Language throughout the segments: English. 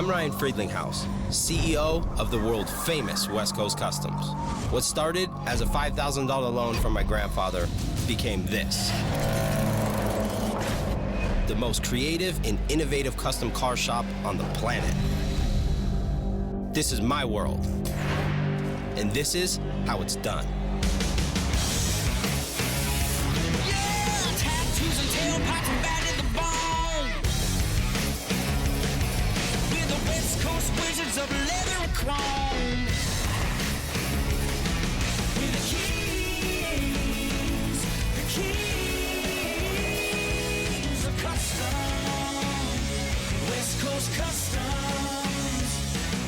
I'm Ryan Friedlinghaus, CEO of the world-famous West Coast Customs. What started as a $5,000 loan from my grandfather became this. The most creative and innovative custom car shop on the planet. This is my world, and this is how it's done. Yeah, tattoos and tailpipes and bad to the bone. We're the West Coast wizards of leather and chrome. We're the kings of custom. West Coast Customs.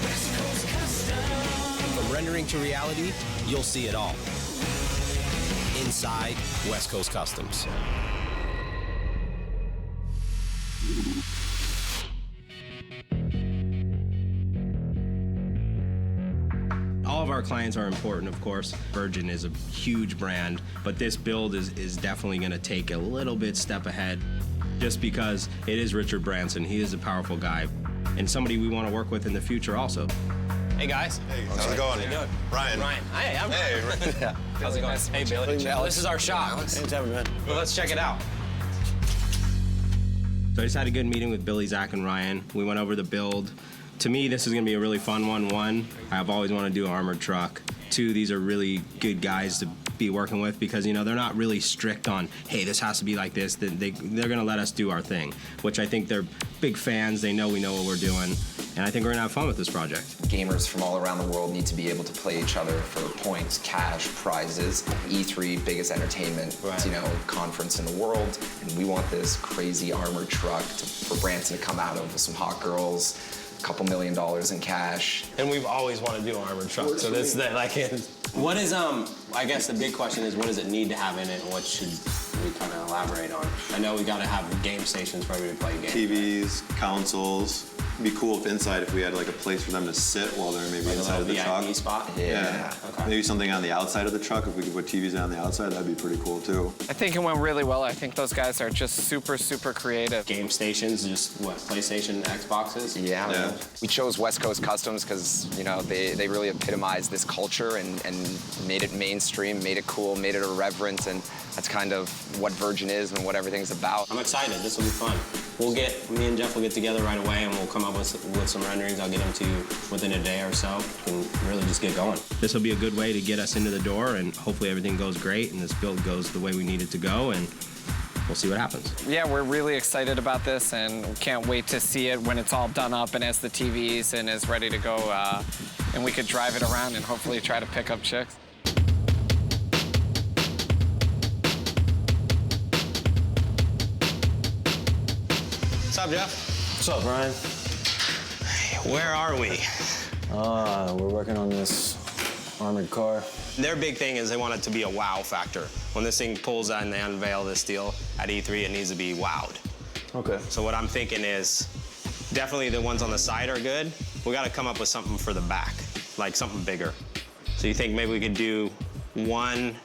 West Coast Customs. From rendering to reality, you'll see it all. Inside West Coast Customs. All of our clients are important, of course. Virgin is a huge brand, but this build is definitely going to take a little bit step ahead just because it is Richard Branson. He is a powerful guy and somebody we want to work with in the future also. Hey, guys. Hey, how's it going? How you doing? Ryan. Hey, I'm Hey. yeah. How's it going? Hey, Billy. This is our shop. Well, let's check it out. So I just had a good meeting with Billy, Zach, and Ryan. We went over the build. To me, this is going to be a really fun one. One, I've always wanted to do an armored truck. Two, these are really good guys to be working with because, you know, they're not really strict on, hey, this has to be like this. They're going to let us do our thing, which I think they're big fans. They know we know what we're doing. And I think we're going to have fun with this project. Gamers from all around the world need to be able to play each other for points, cash, prizes. E3, biggest entertainment, Right. conference in the world. And we want this crazy armored truck for Branson to come out of with some hot girls, a couple $1 million in cash. And we've always wanted to do an armored truck, so this what is I guess the big question is, what does it need to have in it, and what should we kind of elaborate on? I know we got to have game stations for everybody to play games. TVs, consoles. It'd be cool if inside, if we had like a place for them to sit while they're maybe Like a inside of the little truck. VIP spot? Yeah. Okay. Maybe something on the outside of the truck. If we could put TVs on the outside, that'd be pretty cool too. I think it went really well. I think those guys are just super, super creative. Game stations, just what, PlayStation, Xboxes? Yeah. Yeah. We chose West Coast Customs because, they really epitomized this culture and made it mainstream, made it cool, made it irreverent, and that's kind of what Virgin is and what everything's about. I'm excited. This will be fun. Me and Jeff will get together right away, and we'll come up with some renderings. I'll get them to you within a day or so, and really just get going. This will be a good way to get us into the door, and hopefully everything goes great, and this build goes the way we need it to go, and we'll see what happens. Yeah, we're really excited about this and we can't wait to see it when it's all done up and has the TVs and is ready to go. And we could drive it around and hopefully try to pick up chicks. What's up, Jeff? What's up, Ryan? Where are we? We're working on this armored car. Their big thing is they want it to be a wow factor. When this thing pulls out and they unveil this deal at E3, it needs to be wowed. Okay. So what I'm thinking is, definitely the ones on the side are good. We gotta come up with something for the back, like something bigger. So you think maybe we could do one,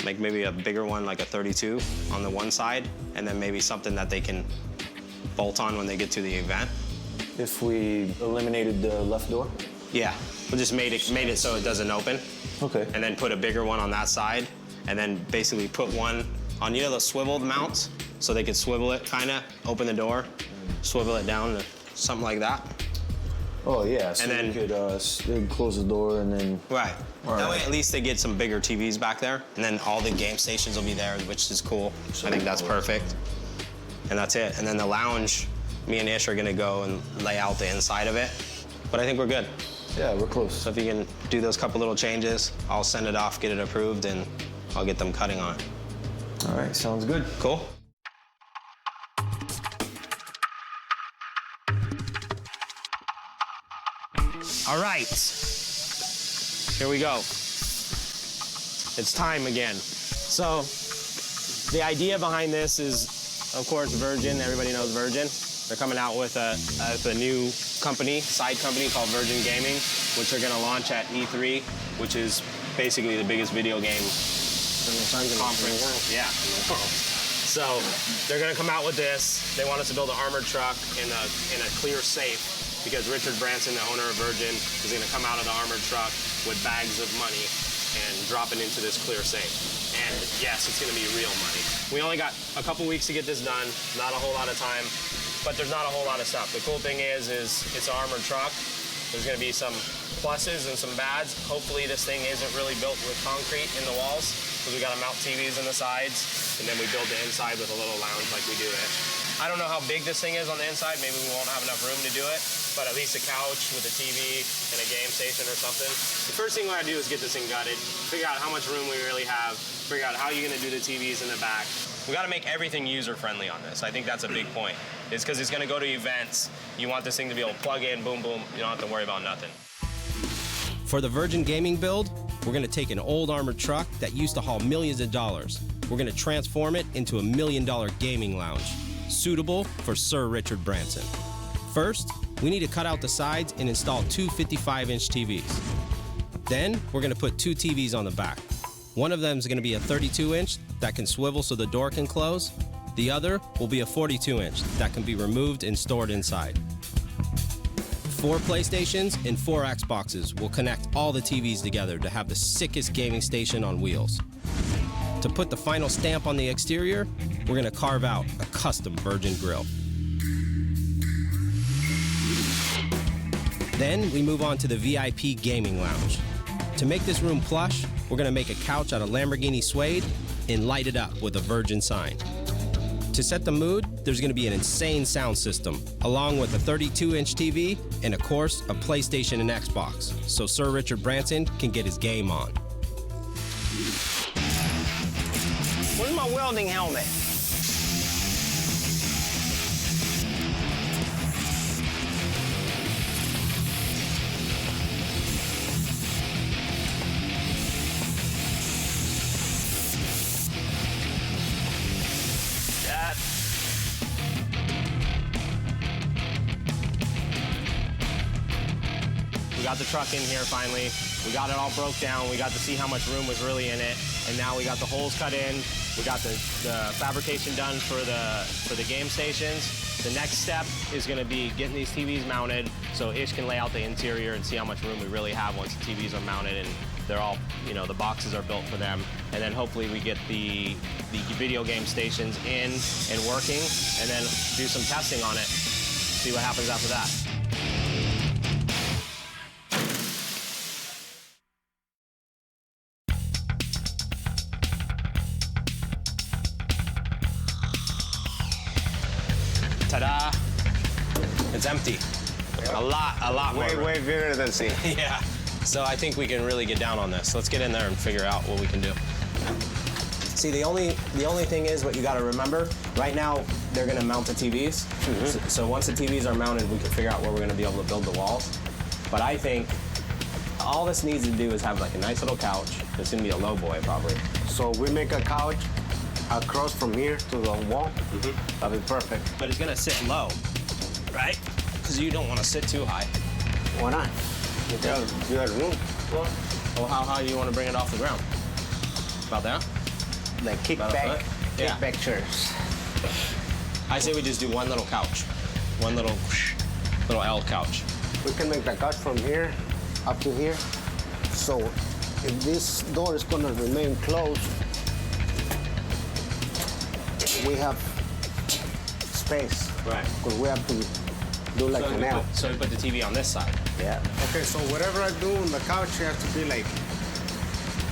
like maybe a bigger one, like a 32 on the one side, and then maybe something that they can bolt on when they get to the event? If we eliminated the left door? Yeah, we just made it so it doesn't open. Okay. And then put a bigger one on that side, and then basically put one on, those swiveled mounts, so they could swivel it, kinda, open the door, swivel it down to something like that. Oh, yeah, so And then- we could close the door and then... Right. That way, at least they get some bigger TVs back there, and then all the game stations will be there, which is cool. I think that's perfect. And that's it. And then the lounge, me and Ish are gonna go and lay out the inside of it. But I think we're good. Yeah, we're close. So if you can do those couple little changes, I'll send it off, get it approved, and I'll get them cutting on it. All right, sounds good. Cool? All right. Here we go. It's time again. So the idea behind this is, of course, Virgin. Everybody knows Virgin. They're coming out with a new company, side company called Virgin Gaming, which they're gonna launch at E3, which is basically the biggest video game conference. Yeah. So they're gonna come out with this. They want us to build an armored truck in a clear safe because Richard Branson, the owner of Virgin, is going to come out of the armored truck with bags of money and drop it into this clear safe. And yes, it's going to be real money. We only got a couple weeks to get this done, not a whole lot of time, but there's not a whole lot of stuff. The cool thing is it's an armored truck. There's going to be some pluses and some bads. Hopefully this thing isn't really built with concrete in the walls, because we got to mount TVs in the sides, and then we build the inside with a little lounge like we do it. I don't know how big this thing is on the inside. Maybe we won't have enough room to do it, but at least a couch with a TV and a game station or something. The first thing we gotta do is get this thing gutted, figure out how much room we really have, figure out how you're gonna do the TVs in the back. We gotta make everything user-friendly on this. I think that's a big point. It's because it's gonna go to events. You want this thing to be able to plug in, boom, boom. You don't have to worry about nothing. For the Virgin Gaming build, we're gonna take an old armored truck that used to haul millions of dollars. We're gonna transform it into a $1 million gaming lounge, suitable for Sir Richard Branson. First, we need to cut out the sides and install two 55-inch TVs. Then, we're gonna put two TVs on the back. One of them is gonna be a 32-inch that can swivel so the door can close. The other will be a 42-inch that can be removed and stored inside. 4 PlayStations and 4 Xboxes will connect all the TVs together to have the sickest gaming station on wheels. To put the final stamp on the exterior, we're gonna carve out a custom Virgin grill. Then we move on to the VIP gaming lounge. To make this room plush, we're gonna make a couch out of Lamborghini suede and light it up with a Virgin sign. To set the mood, there's gonna be an insane sound system, along with a 32-inch TV and, of course, a PlayStation and Xbox, so Sir Richard Branson can get his game on. Where's my welding helmet? We got the truck in here finally. We got it all broke down. We got to see how much room was really in it. And now we got the holes cut in. We got the fabrication done for the game stations. The next step is gonna be getting these TVs mounted so Ish can lay out the interior and see how much room we really have once the TVs are mounted and they're all, you know, the boxes are built for them. And then hopefully we get the video game stations in and working and then do some testing on it. See what happens after that. Ta-da! It's empty. A lot more. Way bigger than C. Yeah. So I think we can really get down on this. Let's get in there and figure out what we can do. See, the only thing is what you got to remember. Right now, they're going to mount the TVs. Mm-hmm. So once the TVs are mounted, we can figure out where we're going to be able to build the walls. But I think all this needs to do is have like a nice little couch. It's going to be a low boy probably. So we make a couch across from here to the wall. Mm-hmm. That'll be perfect. But it's going to sit low, right? Because you don't want to sit too high. Why not? You got room. Well, how high do you want to bring it off the ground? About that? Like About a kickback, foot? Yeah. kickback chairs. I say we just do one little couch. One little L couch. We can make the couch from here up to here. So if this door is gonna remain closed, we have space. Right. Because we have to do like an L. So we put the TV on this side. Yeah. Okay, so whatever I do on the couch, you have to be like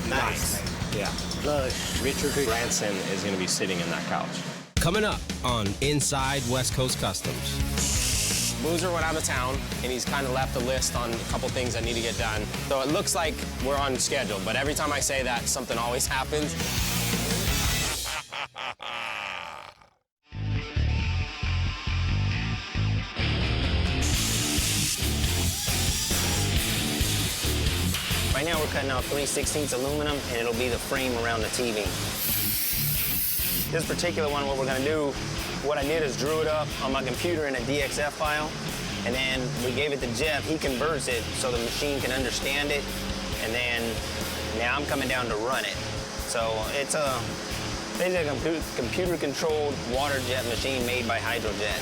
Nice. Yeah. Flush. Richard Branson is going to be sitting in that couch. Coming up on Inside West Coast Customs. Boozer went out of town, and he's kind of left a list on a couple things that need to get done. So it looks like we're on schedule, but every time I say that, something always happens. Right now we're cutting out 3/16 aluminum and it'll be the frame around the TV. This particular one, what we're gonna do, what I did is drew it up on my computer in a DXF file, and then we gave it to Jeff. He converts it so the machine can understand it, and then now I'm coming down to run it. So it's basically a computer-controlled water jet machine made by Hydrojet.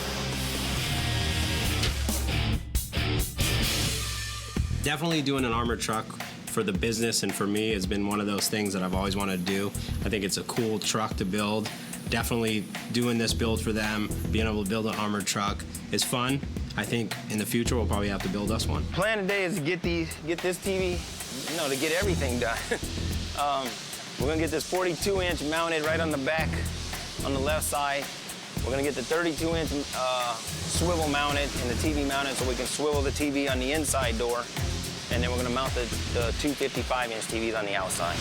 Definitely doing an armored truck for the business and for me has been one of those things that I've always wanted to do. I think it's a cool truck to build. Definitely doing this build for them, being able to build an armored truck is fun. I think in the future we'll probably have to build us one. Plan today is to get this TV, to get everything done. We're gonna get this 42-inch mounted right on the back, on the left side. We're gonna get the 32-inch swivel mounted and the TV mounted so we can swivel the TV on the inside door. And then we're gonna mount the two 55-inch TVs on the outside.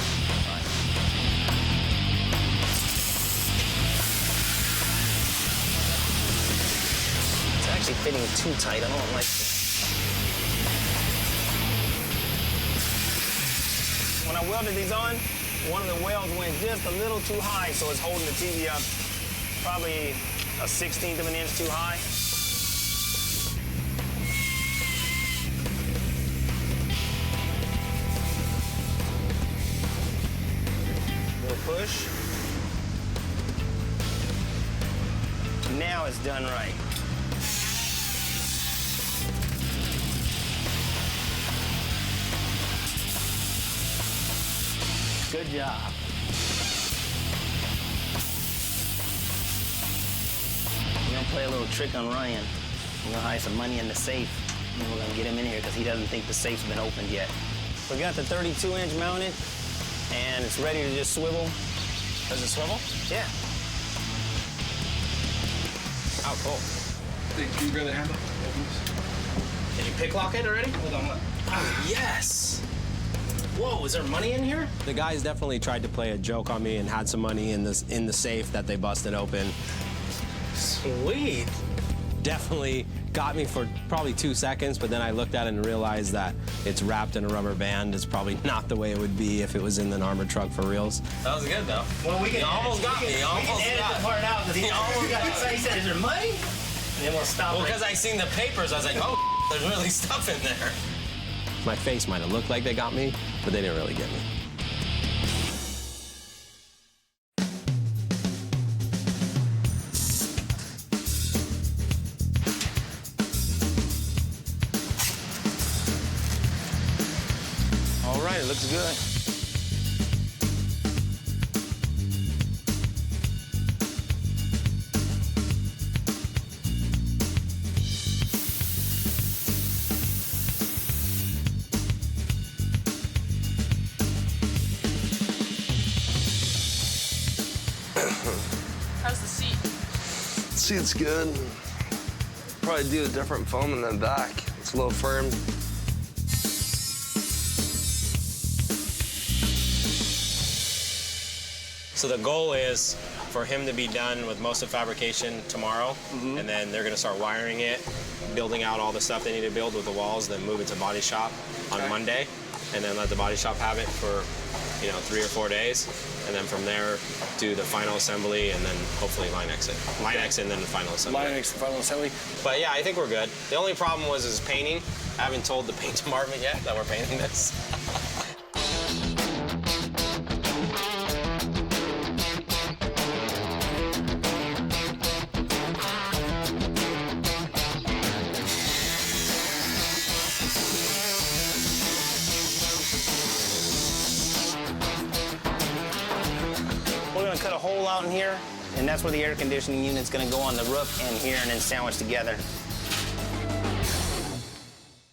It's actually fitting too tight. I don't like it. When I welded these on, one of the welds went just a little too high, so it's holding the TV up probably a 1/16 of an inch too high. Little push. Now it's done right. Good job. We're gonna play a little trick on Ryan. We're gonna hide some money in the safe, and we're gonna get him in here because he doesn't think the safe's been opened yet. We got the 32-inch mounted, and it's ready to just swivel. Does it swivel? Yeah. Oh, cool. You really have it? Did you pick lock it already? Hold on, look. Oh, yes. Whoa, is there money in here? The guys definitely tried to play a joke on me and had some money in the safe that they busted open. Sweet. Definitely got me for probably 2 seconds, but then I looked at it and realized that it's wrapped in a rubber band. It's probably not the way it would be if it was in an armored truck for reals. That was good, though. Well, we can. You almost got me. You almost edit got the part out because he almost got it. So he said, "Is there money?" And then we'll stop. Well, because I seen the papers, I was like, oh, there's really stuff in there. My face might have looked like they got me, but they didn't really get me. All right, it looks good. How's the seat? Seat's good. Probably do a different foam in the back. It's a little firm. So the goal is for him to be done with most of fabrication tomorrow, and then they're gonna start wiring it, building out all the stuff they need to build with the walls, then move it to body shop on Monday, and then let the body shop have it for 3 or 4 days, and then from there do the final assembly, and then hopefully line exit. Line exit and then the final assembly. Line exit, final assembly. But yeah, I think we're good. The only problem is painting. I haven't told the paint department yet that we're painting this. We're gonna cut a hole out in here, and that's where the air conditioning unit's gonna go on the roof and here, and then sandwich together.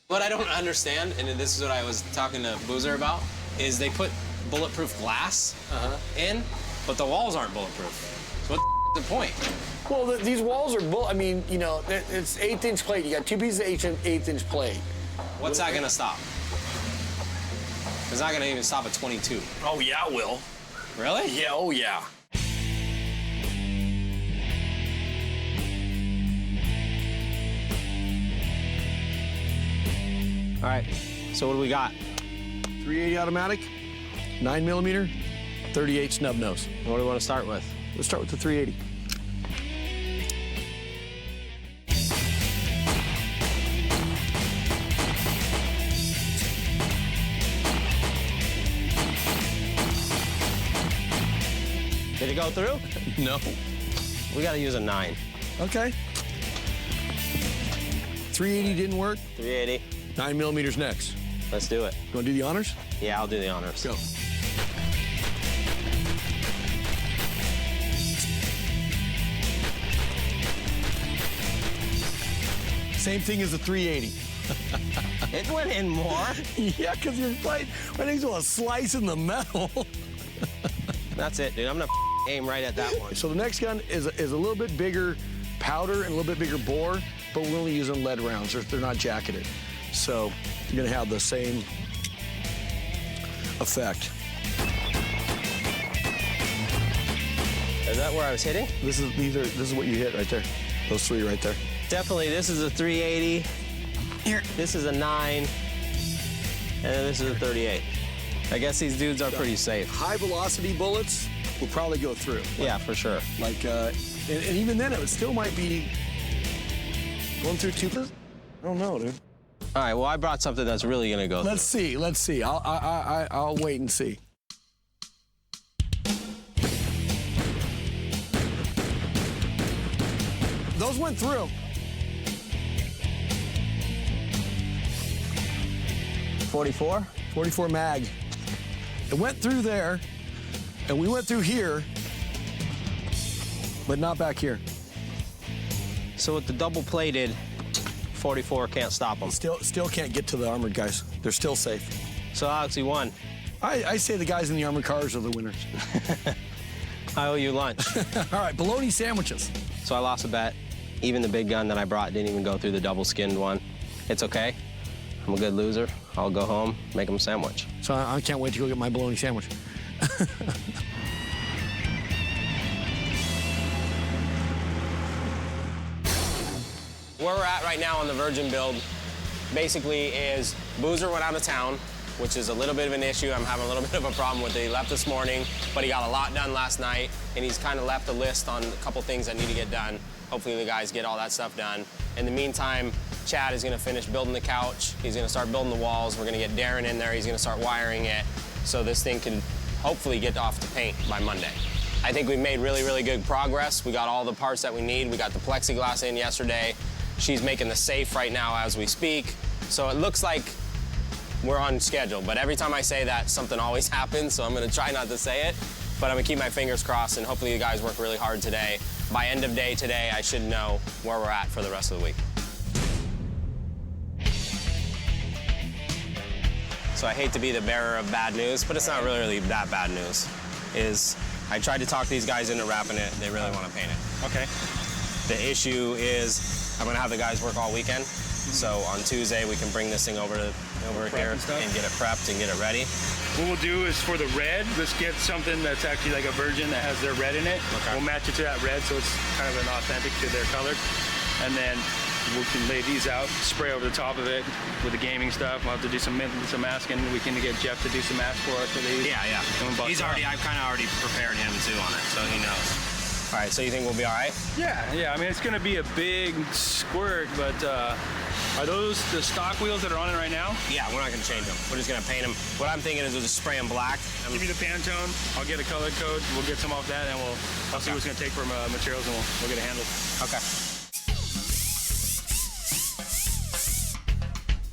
What I don't understand, and this is what I was talking to Boozer about, is they put bulletproof glass in, but the walls aren't bulletproof. So what's the point? Well, these walls are it's 1/8-inch plate. You got 2 pieces of 1/8-inch plate. What's that gonna stop? It's not gonna even stop at 22. Oh, yeah, it will. Really? Yeah, oh, yeah. All right, so what do we got? 380 automatic, 9mm, 38 snub nose. What do we want to start with? Let's start with the 380. Did it go through? No. We got to use a 9. Okay. 380 didn't work. 380. 9mm next. Let's do it. You want to do the honors? Yeah, I'll do the honors. Go. Same thing as the 380. It went in more. Yeah, because you're right. My thing's going to slice in the metal. That's it, dude. I'm gonna aim right at that one. So the next gun is a little bit bigger powder and a little bit bigger bore, but we're only using lead rounds. They're not jacketed. So you're gonna have the same effect. Is that where I was hitting? This is what you hit right there. Those three right there. Definitely, this is a 380. Here. This is a 9. And then this is a 38. I guess these dudes are pretty safe. High velocity bullets will probably go through. Yeah, for sure. Like, and even then, it still might be going through two. I don't know, dude. All right, well, I brought something that's really gonna go Let's see. I'll wait and see. Those went through. 44? 44 mag. It went through there, and we went through here, but not back here. So with the double-plated, 44 can't stop them. Still can't get to the armored guys. They're still safe. So Alex, you won. I say the guys in the armored cars are the winners. I owe you lunch. All right, bologna sandwiches. So I lost a bet. Even the big gun that I brought didn't even go through the double-skinned one. It's okay. I'm a good loser. I'll go home, make them a sandwich. So I can't wait to go get my bologna sandwich. Where we're at right now on the Virgin build basically is Boozer went out of town, which is a little bit of an issue. I'm having a little bit of a problem with it. He left this morning, but he got a lot done last night, and he's kind of left a list on a couple things that need to get done. Hopefully the guys get all that stuff done. In the meantime, Chad is gonna finish building the couch. He's gonna start building the walls. We're gonna get Darren in there. He's gonna start wiring it so this thing can hopefully get off to paint by Monday. I think we've made really, really good progress. We got all the parts that we need. We got the plexiglass in yesterday. She's making the safe right now as we speak. So it looks like we're on schedule, but every time I say that, something always happens, so I'm gonna try not to say it, but I'm gonna keep my fingers crossed, and hopefully you guys work really hard today. By end of day today, I should know where we're at for the rest of the week. So I hate to be the bearer of bad news, but it's not really that bad news. I tried to talk these guys into wrapping it. They really want to paint it. Okay. The issue is I'm gonna have the guys work all weekend. So on Tuesday, we can bring this thing over here and get it prepped and get it ready. What we'll do is for the red, let's get something that's actually like a Virgin that has their red in it. Okay. We'll match it to that red so it's kind of an authentic to their color. And then we can lay these out, spray over the top of it with the gaming stuff. We'll have to do some masking. We can get Jeff to do some masks for us for these. Yeah. I've kind of already prepared him too on it, so he knows. All right, so you think we'll be all right? Yeah. I mean, it's gonna be a big squirt, but are those the stock wheels that are on it right now? Yeah, we're not gonna change them. We're just gonna paint them. What I'm thinking is we'll just spray them black. Give me the Pantone. I'll get a color code. We'll get some off that, and I'll see what's gonna take from materials, and we'll get it handled. Okay.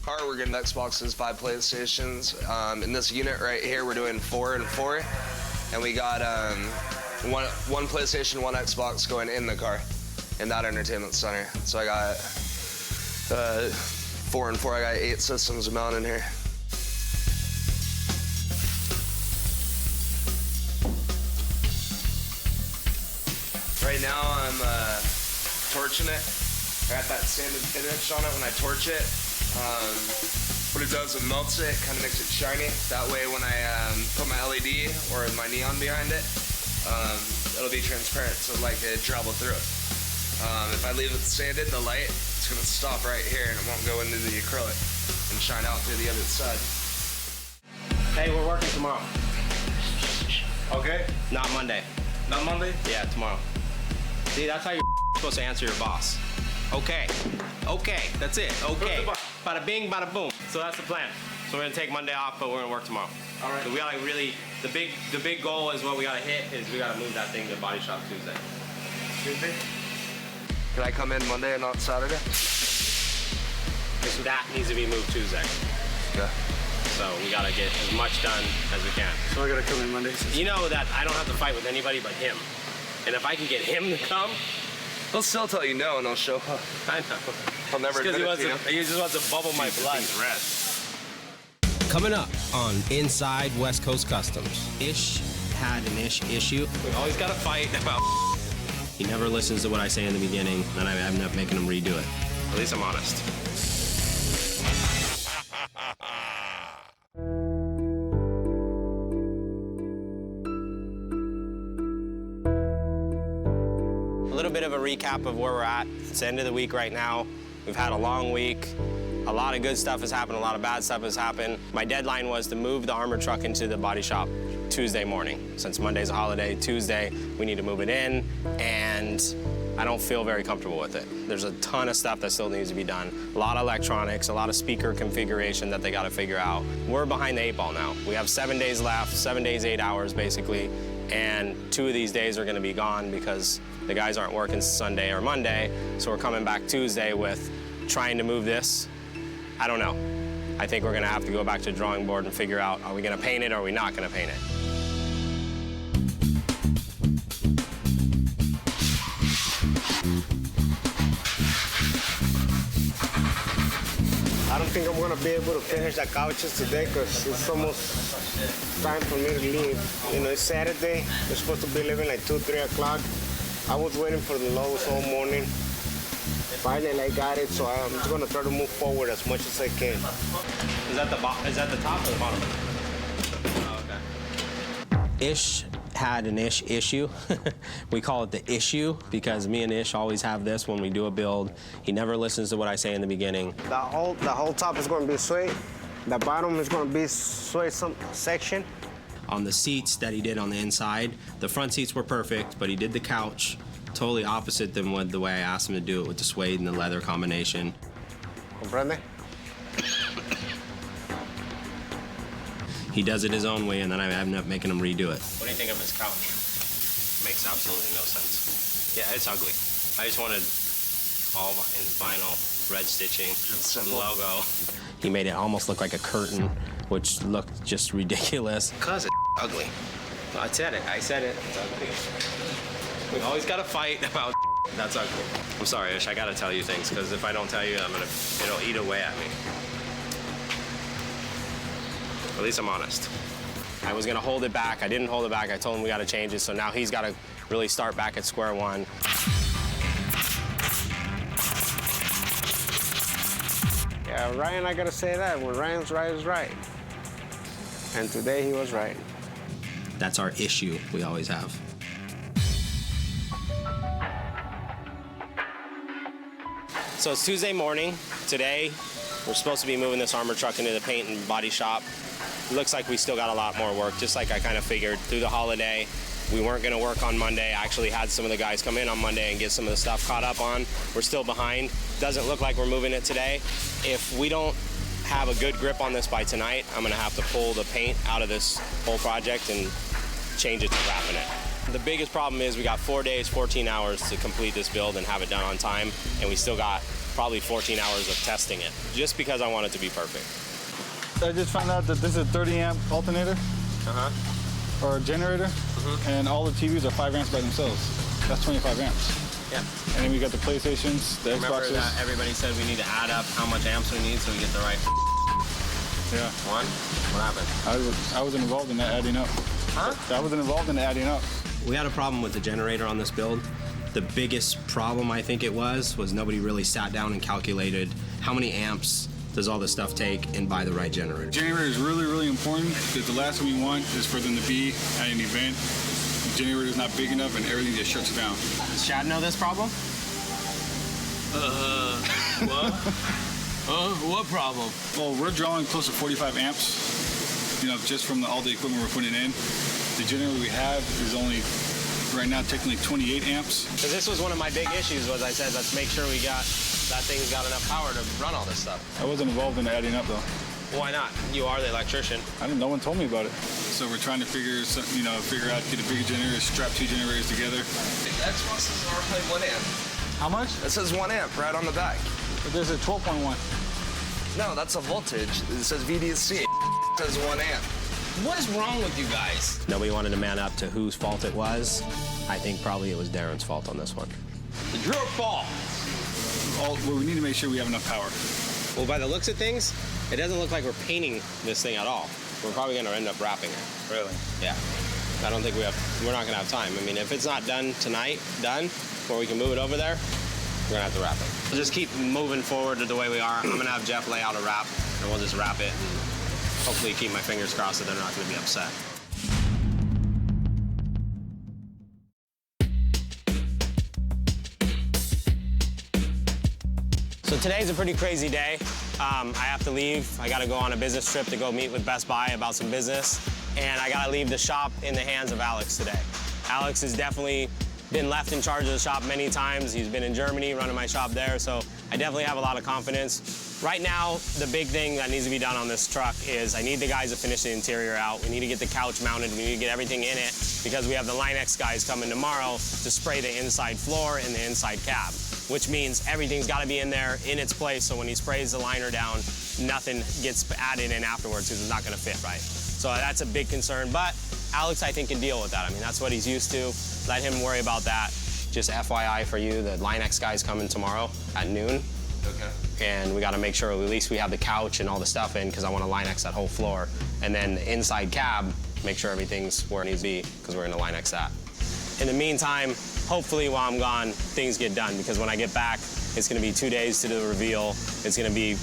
All right, we're getting Xboxes, 5 PlayStations. In this unit right here, we're doing 4 and 4, and we got one PlayStation, 1 Xbox going in the car, in that entertainment center. So I got 4 and 4. I got 8 systems mounted in here. Right now I'm torching it. I got that sanded finish on it when I torch it. What it does, it melts it, kind of makes it shiny. That way when I put my LED or my neon behind it, it'll be transparent, so like it travel through it. If I leave it sanded, the light, it's gonna stop right here and it won't go into the acrylic and shine out through the other side. Hey, we're working tomorrow. Okay. Not Monday. Not Monday? Yeah, tomorrow. See, that's how you're supposed to answer your boss. Okay. Okay, that's it. Okay. Bada bing, bada boom. So that's the plan. So we're gonna take Monday off, but we're gonna work tomorrow. All right. So we gotta really, the big goal is what we gotta hit is we gotta move that thing to Body Shop Tuesday. Tuesday? Can I come in Monday and not Saturday? That needs to be moved Tuesday. Yeah. so we gotta get as much done as we can. So I gotta come in Mondays. You know that I don't have to fight with anybody but him. And if I can get him to come, He'll still tell you no, and he'll show up. I know. He'll never Because admit it to you. he just wants to bubble my blood. Coming up on Inside West Coast Customs, Ish had an issue. We always gotta fight about. He never listens to what I say in the beginning, and I end up making him redo it. At least I'm honest. A little bit of a recap of where we're at. It's the end of the week right now. We've had a long week. A lot of good stuff has happened, a lot of bad stuff has happened. My deadline was to move the armor truck into the body shop Tuesday morning. Since Monday's a holiday, Tuesday, we need to move it in, and I don't feel very comfortable with it. There's a ton of stuff that still needs to be done. A lot of electronics, a lot of speaker configuration that they gotta figure out. We're behind the 8 ball now. We have 7 days left, 7 days, 8 hours basically, and 2 of these days are gonna be gone because the guys aren't working Sunday or Monday, so we're coming back Tuesday with trying to move this. I don't know. I think we're gonna have to go back to the drawing board and figure out, are we gonna paint it or are we not gonna paint it? I don't think I'm gonna be able to finish the couches today because it's almost time for me to leave. You know, it's Saturday. We're supposed to be leaving like 2, 3 o'clock. I was waiting for the Lowe's all morning. Finally, I got it, so I'm just gonna try to move forward as much as I can. Is that the top or the bottom? Oh, okay. Ish had an issue. We call it the issue because me and Ish always have this when we do a build. He never listens to what I say in the beginning. The whole top is gonna be suede. The bottom is gonna be suede section. On the seats that he did on the inside, the front seats were perfect, but he did the couch totally opposite than with the way I asked him to do it with the suede and the leather combination. Comprende? He does it his own way, and then I end up making him redo it. What do you think of his couch? Makes absolutely no sense. Yeah, it's ugly. I just wanted all in vinyl, red stitching, logo. He made it almost look like a curtain, which looked just ridiculous. Cause it's ugly. I said it. It's ugly. We always gotta fight about that's ugly. I'm sorry, Ish, I gotta tell you things, because if I don't tell you, it'll eat away at me. At least I'm honest. I was gonna hold it back. I didn't hold it back. I told him we gotta change it, so now he's gotta really start back at square one. Yeah, Ryan, I gotta say that. When Ryan's right is right. And today he was right. That's our issue we always have. So it's Tuesday morning. Today, we're supposed to be moving this armor truck into the paint and body shop. It looks like we still got a lot more work, just like I kind of figured. Through the holiday, we weren't gonna work on Monday. I actually had some of the guys come in on Monday and get some of the stuff caught up on. We're still behind. Doesn't look like we're moving it today. If we don't have a good grip on this by tonight, I'm gonna have to pull the paint out of this whole project and change it to wrapping it. The biggest problem is we got 4 days, 14 hours to complete this build and have it done on time, and we still got probably 14 hours of testing it, just because I want it to be perfect. I just found out that this is a 30 amp alternator or a generator, and all the TVs are 5 amps by themselves. That's 25 amps. Yeah. And then we got the PlayStations, the Remember Xboxes. that everybody said we need to add up how much amps we need so we get the right Yeah. one? What happened? I wasn't involved in that adding up. Huh? I wasn't involved in the adding up. We had a problem with the generator on this build. The biggest problem, I think it was nobody really sat down and calculated how many amps does all this stuff take and buy the right generator. Generator is really, really important because the last thing we want is for them to be at an event. The generator is not big enough and everything just shuts down. Does Chad know this problem? What? What problem? Well, we're drawing close to 45 amps, just from all the equipment we're putting in. The generator we have is only, right now, technically 28 amps. Because this was one of my big issues was I said, let's make sure that thing's got enough power to run all this stuff. I wasn't involved in the adding up, though. Why not? You are the electrician. No one told me about it. So we're trying to figure out, get a bigger generator, strap 2 generators together. Xboxes are only 1 amp. How much? It says 1 amp right on the back. But there's a 12.1. No, that's a voltage. It says VDC. as one ant. What is wrong with you guys? Nobody wanted to man up to whose fault it was. I think probably it was Darren's fault on this one. The drill fault. Well, we need to make sure we have enough power. Well, by the looks of things, it doesn't look like we're painting this thing at all. We're probably going to end up wrapping it. Really? Yeah. I don't think we're not going to have time. I mean, if it's not done tonight, where we can move it over there, we're going to have to wrap it. We'll just keep moving forward to the way we are. I'm going to have Jeff lay out a wrap, and we'll just wrap it. And hopefully keep my fingers crossed that they're not going to be upset. So today's a pretty crazy day. I have to leave. I got to go on a business trip to go meet with Best Buy about some business. And I got to leave the shop in the hands of Alex today. Alex has definitely been left in charge of the shop many times. He's been in Germany running my shop there, so I definitely have a lot of confidence. Right now, the big thing that needs to be done on this truck is I need the guys to finish the interior out. We need to get the couch mounted. We need to get everything in it because we have the Line-X guys coming tomorrow to spray the inside floor and the inside cab, which means everything's got to be in there in its place so when he sprays the liner down, nothing gets added in afterwards because it's not going to fit right. So that's a big concern, but Alex, I think, can deal with that. I mean, that's what he's used to. Let him worry about that. Just FYI for you, the Line-X guy's coming tomorrow at noon. Okay. And we got to make sure at least we have the couch and all the stuff in because I want to Line-X that whole floor. And then the inside cab, make sure everything's where it needs to be because we're going to Line-X that. In the meantime, hopefully while I'm gone, things get done because when I get back, it's going to be 2 days to do the reveal. It's going to be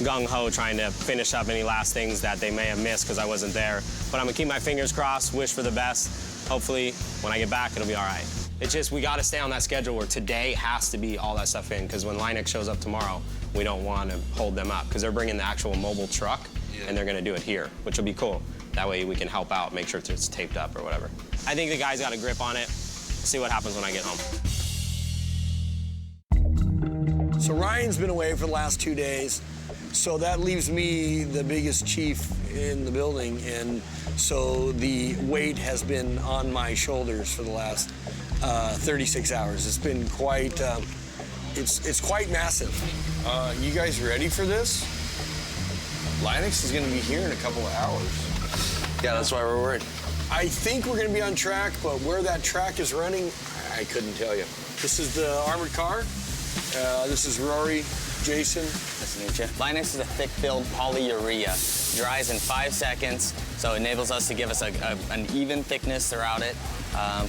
gung-ho trying to finish up any last things that they may have missed because I wasn't there. But I'm going to keep my fingers crossed, wish for the best. Hopefully, when I get back, it'll be all right. It's just we got to stay on that schedule where today has to be all that stuff in because when Line-X shows up tomorrow, we don't want to hold them up because they're bringing the actual mobile truck and they're going to do it here, which will be cool. That way we can help out, make sure it's taped up or whatever. I think the guys got a grip on it. See what happens when I get home. So Ryan's been away for the last 2 days, so that leaves me the biggest chief in the building, and so the weight has been on my shoulders for the last 36 hours. It's been quite, it's quite massive. You guys ready for this? Line-X is gonna be here in a couple of hours. Yeah, that's why we're worried. I think we're gonna be on track, but where that track is running, I couldn't tell you. This is the armored car. This is Rory, Jason. Nice to meet you. Line-X is a thick-filled polyurea. Dries in 5 seconds, so it enables us to give us an even thickness throughout it,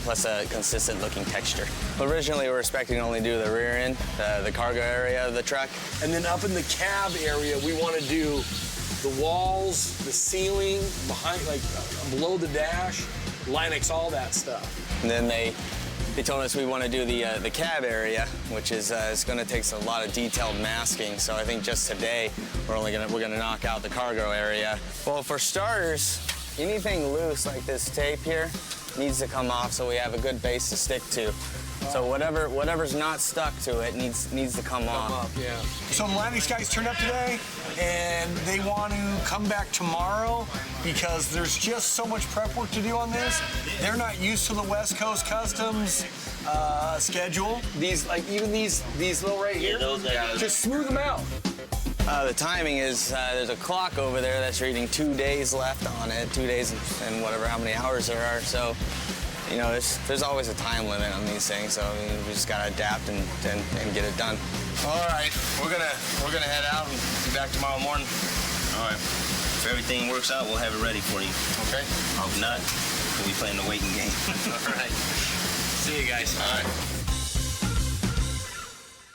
plus a consistent-looking texture. Originally, we were expecting to only do the rear end, the cargo area of the truck. And then up in the cab area, we want to do the walls, the ceiling, behind, like below the dash, Line-X, all that stuff. And then they told us we want to do the cab area, which is it's going to take a lot of detailed masking. So I think just today we're gonna knock out the cargo area. Well, for starters, anything loose like this tape here needs to come off so we have a good base to stick to. So whatever's not stuck to it needs to come off. Yeah. So the Line-X guys turned up today, and they want to come back tomorrow because there's just so much prep work to do on this. They're not used to the West Coast Customs schedule. These, like even these little right here, just smooth them out. The timing is there's a clock over there that's reading 2 days left on it, 2 days and whatever how many hours there are. So, you know, there's always a time limit on these things. So I mean, we just gotta adapt and get it done. All right, we're gonna head out and be back tomorrow morning. All right. If everything works out, we'll have it ready for you. Okay. If not, we'll be playing the waiting game. All right. See you guys. All right.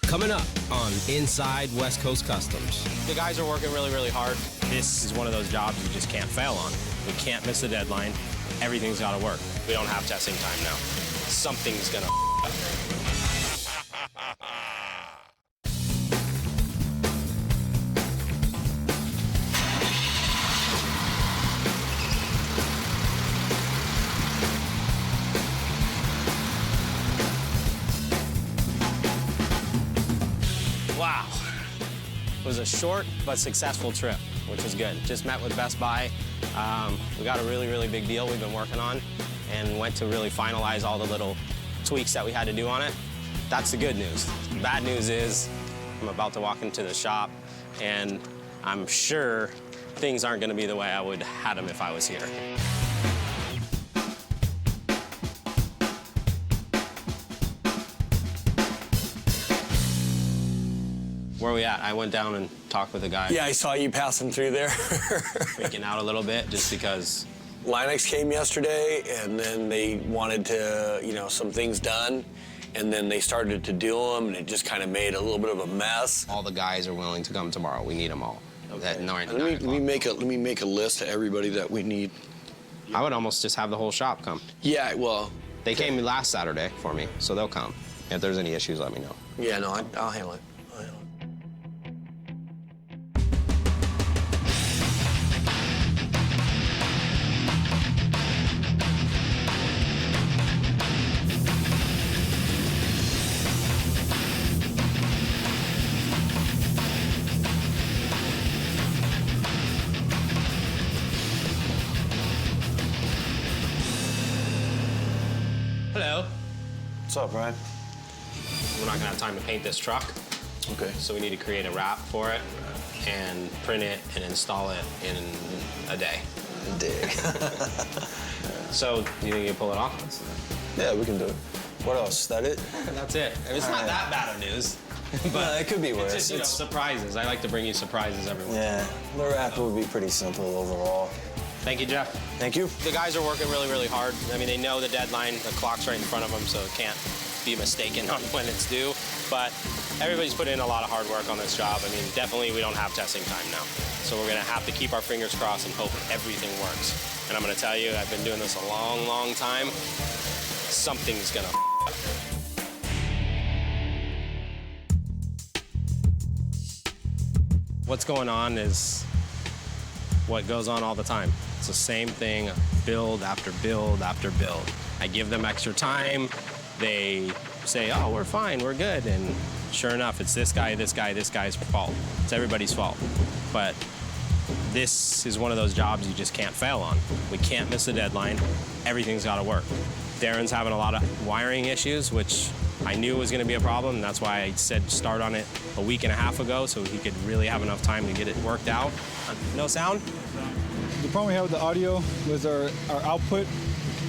Coming up on Inside West Coast Customs. The guys are working really, really hard. This is one of those jobs you just can't fail on. We can't miss the deadline. Everything's got to work. We don't have testing time now. Something's gonna up. Wow. It was a short but successful trip, which was good. Just met with Best Buy. We got a really, really big deal we've been working on and went to really finalize all the little tweaks that we had to do on it. That's the good news. The bad news is I'm about to walk into the shop and I'm sure things aren't gonna be the way I would have them if I was here. Where are we at? I went down and talked with the guy. Yeah, I saw you passing through there. Freaking out a little bit just because. Linux came yesterday, and then they wanted to, some things done, and then they started to do them, and it just kind of made a little bit of a mess. All the guys are willing to come tomorrow. We need them all. Okay. Let me make a list of everybody that we need. I would almost just have the whole shop come. Yeah, well. They came last Saturday for me, so they'll come. If there's any issues, let me know. Yeah, no, I'll handle it. Hello. What's up, Brian? We're not gonna have time to paint this truck. Okay. So we need to create a wrap for it and print it and install it in a day. A day. So, do you think you can pull it off? Yeah, we can do it. What else? Is that it? That's it. It's not that bad of news. But it could be worse. It's just, surprises. I like to bring you surprises every once in a while. Yeah, the wrap would be pretty simple overall. Thank you, Jeff. Thank you. The guys are working really, really hard. I mean, they know the deadline. The clock's right in front of them, so it can't be mistaken on when it's due. But everybody's put in a lot of hard work on this job. I mean, definitely we don't have testing time now. So we're gonna have to keep our fingers crossed and hope everything works. And I'm gonna tell you, I've been doing this a long, long time. Something's gonna up. What's going on is what goes on all the time. It's the same thing, build after build after build. I give them extra time. They say, oh, we're fine, we're good. And sure enough, it's this guy, this guy, this guy's fault. It's everybody's fault. But this is one of those jobs you just can't fail on. We can't miss a deadline. Everything's got to work. Darren's having a lot of wiring issues, which I knew was going to be a problem. And that's why I said start on it a week and a half ago so he could really have enough time to get it worked out. No sound? The problem we had with the audio was our output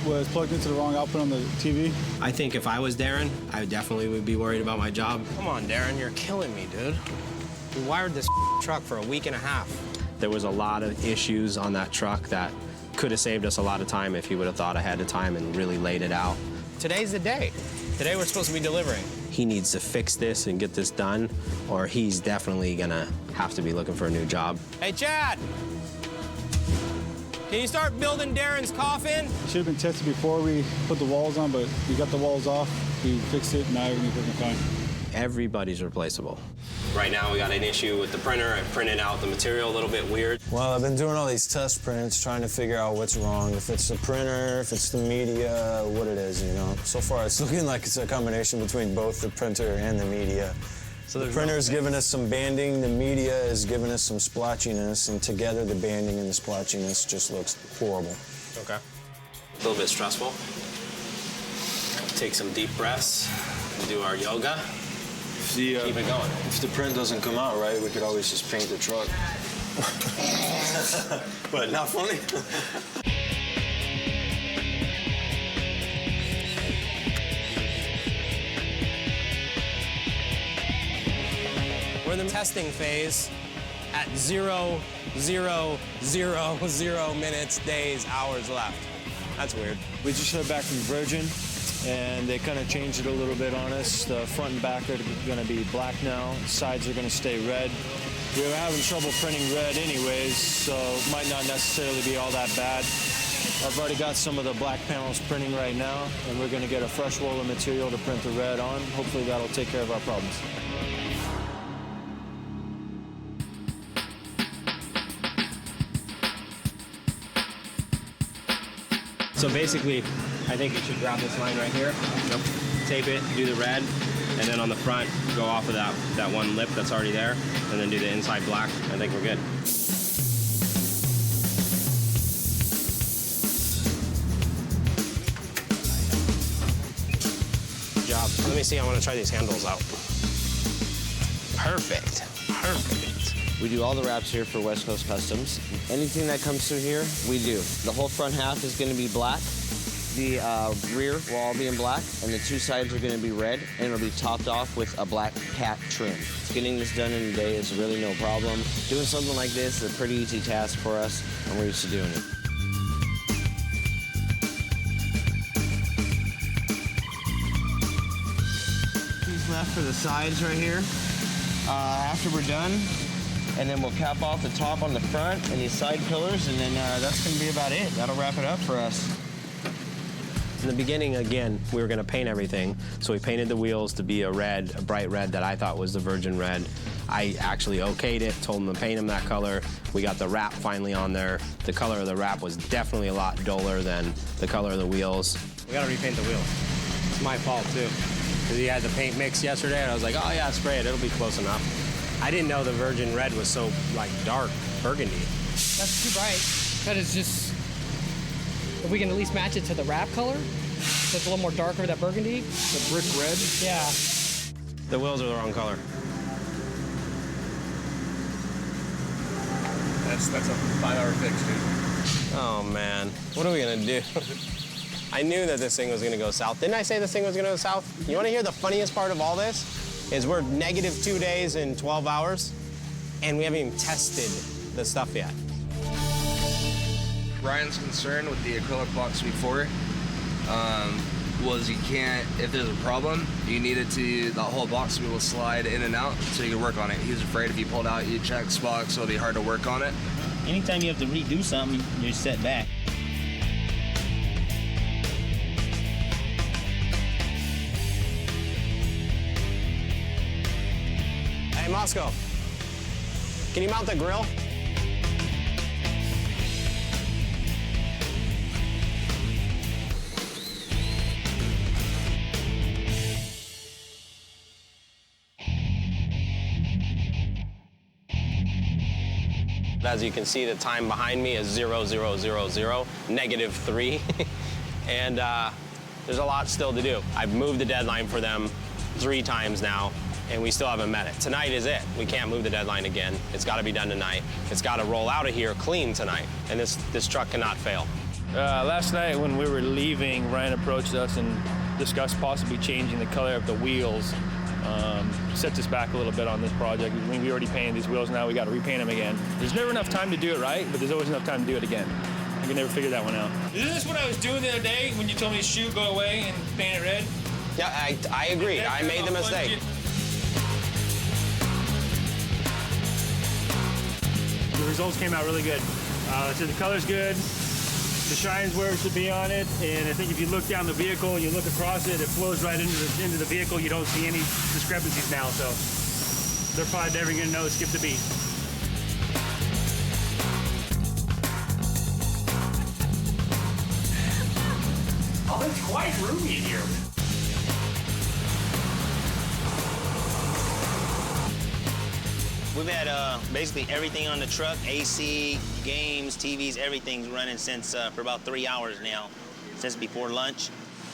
was plugged into the wrong output on the TV. I think if I was Darren, I definitely would be worried about my job. Come on, Darren, you're killing me, dude. We wired this truck for a week and a half. There was a lot of issues on that truck that could have saved us a lot of time if he would have thought ahead of time and really laid it out. Today's the day. Today we're supposed to be delivering. He needs to fix this and get this done, or he's definitely gonna have to be looking for a new job. Hey, Chad! Can you start building Darren's coffin? Should have been tested before we put the walls on, but we got the walls off. We fixed it, now everything's working fine. Everybody's replaceable. Right now we got an issue with the printer. I printed out the material a little bit weird. Well, I've been doing all these test prints, trying to figure out what's wrong. If it's the printer, if it's the media, what it is, So far, it's looking like it's a combination between both the printer and the media. So the printer's giving us some banding, the media is giving us some splotchiness, and together the banding and the splotchiness just looks horrible. Okay. A little bit stressful. Take some deep breaths and do our yoga. Keep it going. If the print doesn't come out right, we could always just paint the truck. But not funny. We're in the testing phase at 0, 0, 0, 0 minutes, days, hours left. That's weird. We just heard back from Virgin, and they kind of changed it a little bit on us. The front and back are going to be black now. Sides are going to stay red. We were having trouble printing red anyways, so it might not necessarily be all that bad. I've already got some of the black panels printing right now, and we're going to get a fresh roll of material to print the red on. Hopefully that'll take care of our problems. So basically, I think you should grab this line right here, tape it, do the red, and then on the front, go off of that one lip that's already there, and then do the inside black. I think we're good. Good job. Let me see, I want to try these handles out. Perfect, perfect. We do all the wraps here for West Coast Customs. Anything that comes through here, we do. The whole front half is going to be black. The rear will all be in black, and the 2 sides are going to be red, and it'll be topped off with a black cap trim. Getting this done in a day is really no problem. Doing something like this is a pretty easy task for us, and we're used to doing it. Piece left for the sides right here. After we're done, and then we'll cap off the top on the front and these side pillars, and then that's going to be about it. That'll wrap it up for us. In the beginning, again, we were going to paint everything, so we painted the wheels to be a red, a bright red that I thought was the Virgin red. I actually okayed it, told them to paint them that color. We got the wrap finally on there. The color of the wrap was definitely a lot duller than the color of the wheels. We got to repaint the wheels. It's my fault, too. Because he had the paint mix yesterday, and I was like, oh, yeah, spray it. It'll be close enough. I didn't know the Virgin red was so, like, dark burgundy. That's too bright. That is just... If we can at least match it to the wrap color, so it's a little more darker, that burgundy. The brick red? Yeah. The wheels are the wrong color. That's a 5-hour fix, dude. Oh, man. What are we going to do? I knew that this thing was going to go south. Didn't I say this thing was going to go south? You want to hear the funniest part of all this? Is we're negative 2 days in 12 hours, and we haven't even tested the stuff yet. Ryan's concern with the acrylic blocks before was you can't, if there's a problem, you needed the whole box to be able to slide in and out so you could work on it. He was afraid if you pulled out, you'd check spots, so it'd be hard to work on it. Anytime you have to redo something, you're set back. Hey, Moscow, can you mount the grill? As you can see, the time behind me is 0, 0, 0, 0, -3. And there's a lot still to do. I've moved the deadline for them 3 times now, and we still haven't met it. Tonight is it. We can't move the deadline again. It's got to be done tonight. It's got to roll out of here clean tonight, and this truck cannot fail. Last night when we were leaving, Ryan approached us and discussed possibly changing the color of the wheels. Sets us back a little bit on this project. I mean, we already painted these wheels, now we got to repaint them again. There's never enough time to do it right, but there's always enough time to do it again. I can never figure that one out. Isn't this what I was doing the other day when you told me to shoot, go away, and paint it red? Yeah, I agreed. I made the mistake. The results came out really good. So the color's good, the shine's where it should be on it, and I think if you look down the vehicle and you look across it, it flows right into the vehicle. You don't see any discrepancies now, so they're probably never gonna know to skip the beat. Oh, it's quite roomy in here. We've had basically everything on the truck, AC, games, TVs, everything's running since for about 3 hours now, since before lunch.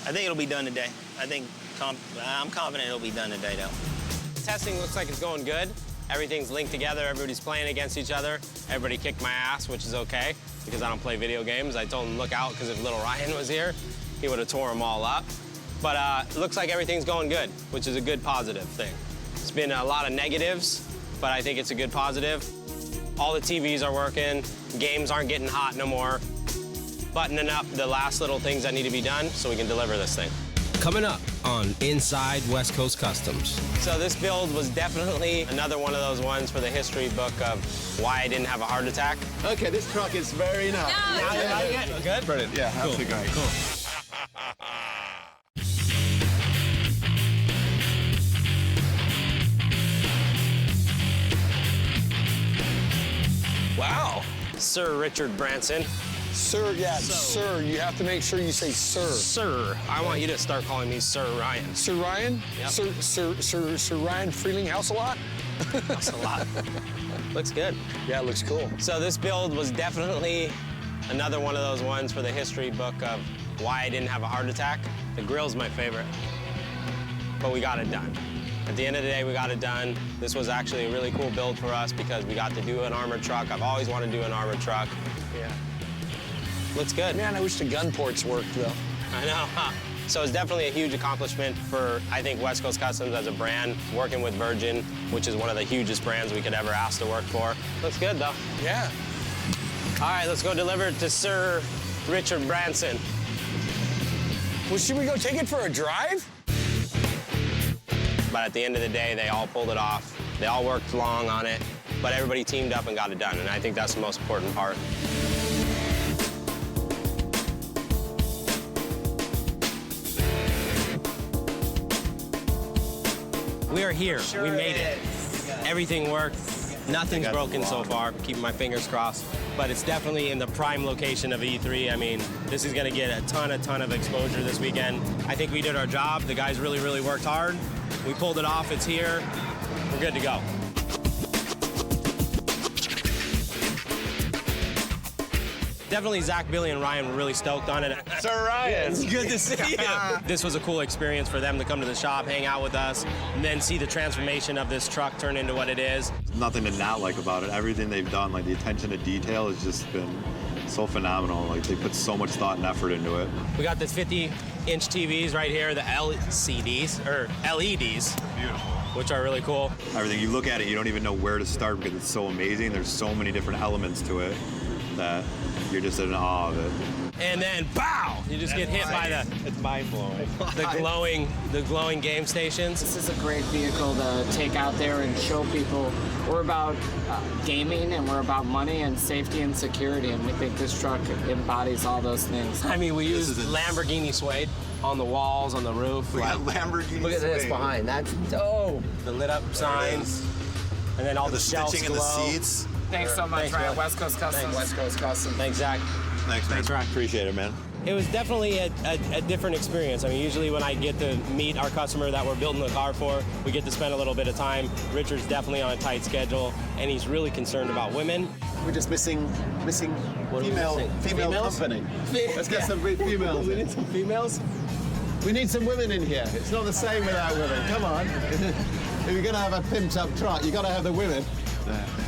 I think it'll be done today. I'm confident it'll be done today, though. Testing looks like it's going good. Everything's linked together. Everybody's playing against each other. Everybody kicked my ass, which is okay, because I don't play video games. I told him, look out, because if little Ryan was here, he would have tore them all up. But it looks like everything's going good, which is a good positive thing. It's been a lot of negatives, but I think it's a good positive. All the TVs are working, games aren't getting hot no more. Buttoning up the last little things that need to be done so we can deliver this thing. Coming up on Inside West Coast Customs. So this build was definitely another one of those ones for the history book of why I didn't have a heart attack. Okay, this truck is very nice. Now you like it? Good? Brilliant, yeah, Cool. absolutely great. Cool. Wow. Sir Richard Branson. Sir, yeah, sir. You have to make sure you say sir. Sir. I want you to start calling me Sir Ryan. Sir Ryan? Yep. Sir Ryan Frelinghuysen a lot? That's a lot. Looks good. Yeah, it looks cool. So this build was definitely another one of those ones for the history book of why I didn't have a heart attack. The grill's my favorite, but we got it done. At the end of the day, we got it done. This was actually a really cool build for us because we got to do an armored truck. I've always wanted to do an armored truck. Yeah. Looks good. Man, I wish the gun ports worked, though. I know, huh? So it's definitely a huge accomplishment for, I think, West Coast Customs as a brand, working with Virgin, which is one of the hugest brands we could ever ask to work for. Looks good, though. Yeah. All right, let's go deliver it to Sir Richard Branson. Well, should we go take it for a drive? But at the end of the day, they all pulled it off. They all worked long on it, but everybody teamed up and got it done, and I think that's the most important part. We are here. We made it. Everything worked. Nothing's broken so far. Keeping my fingers crossed. But it's definitely in the prime location of E3. I mean, this is going to get a ton of exposure this weekend. I think we did our job. The guys really worked hard. We pulled it off. It's here. We're good to go. Definitely Zach, Billy, and Ryan were really stoked on it. Sir Ryan. It's good to see you. This was a cool experience for them to come to the shop, hang out with us, and then see the transformation of this truck turn into what it is. Nothing to not like about it. Everything they've done, like the attention to detail has just been so phenomenal. Like they put so much thought and effort into it. We got this 50-inch TVs right here, the LCDs, or LEDs. Beautiful. Which are really cool. Everything, you look at it, you don't even know where to start because it's so amazing. There's so many different elements to it that you're just in awe of it. And then, bow! You just get hit by It's mind-blowing. the glowing game stations. This is a great vehicle to take out there and show people we're about gaming and we're about money and safety and security, and we think this truck embodies all those things. I mean, we used Lamborghini suede on the walls, on the roof. We got Lamborghini Look at this suede. behind. That's dope. The lit up signs, and then all the shelves stitching in the glow. seats. Thanks so much, Thanks, Ryan. Bill. West Coast Customs. Thanks. West Coast Customs. Thanks, Zach. Thanks, man. Thanks, Ryan. Appreciate it, man. It was definitely a different experience. I mean, usually when I get to meet our customer that we're building the car for, we get to spend a little bit of time. Richard's definitely on a tight schedule, and he's really concerned about women. We're just missing female company. Let's get some females. We need some females. We need some women in here. It's not the same without women. Come on. If you're gonna have a pimped up truck, you gotta have the women.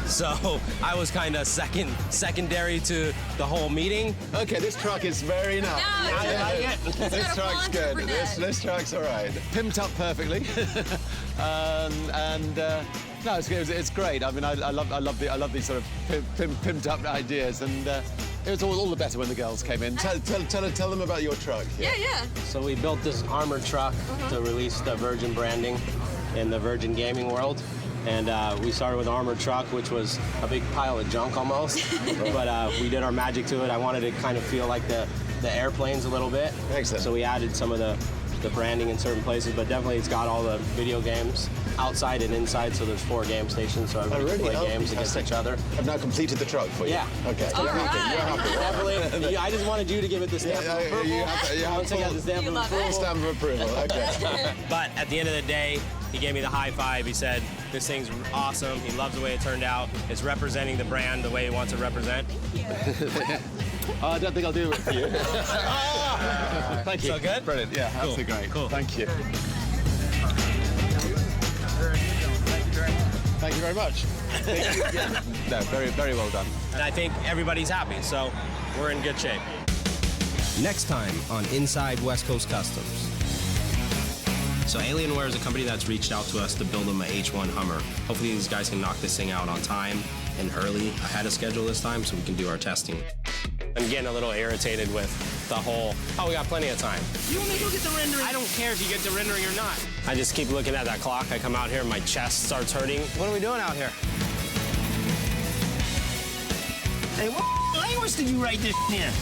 So I was kind of secondary to the whole meeting. Okay, this truck is very nice. This truck's good. This truck's all right. Pimped up perfectly. No, it's great. I mean, I love these sort of pimped up ideas, and it was all the better when the girls came in. Tell them about your truck. Yeah. So we built this armored truck to release the Virgin branding in the Virgin gaming world. And we started with armored truck, which was a big pile of junk almost. But we did our magic to it. I wanted to kind of feel like the airplanes a little bit. Excellent. So we added some of the branding in certain places, but definitely it's got all the video games outside and inside, so there's 4 game stations, so everybody can play games against each other. I've now completed the truck for you. Yeah. Okay. All right. Definitely. I just wanted you to give it the stamp of approval. You have Once I got the stamp of approval. stamp of approval. Okay. But at the end of the day, he gave me the high five. He said, this thing's awesome. He loves the way it turned out. It's representing the brand the way he wants to represent. I don't think I'll do it for you. Thank you. So good? Brilliant. Yeah, Cool. absolutely great. Cool. Thank you. Thank you very much. No, very well done. And I think everybody's happy, so we're in good shape. Next time on Inside West Coast Customs. So Alienware is a company that's reached out to us to build them a H1 Hummer. Hopefully these guys can knock this thing out on time and early, ahead of schedule this time, so we can do our testing. I'm getting a little irritated with the whole, we got plenty of time. You want me to go get the rendering? I don't care if you get the rendering or not. I just keep looking at that clock. I come out here and my chest starts hurting. What are we doing out here? Hey, what language did you write this in?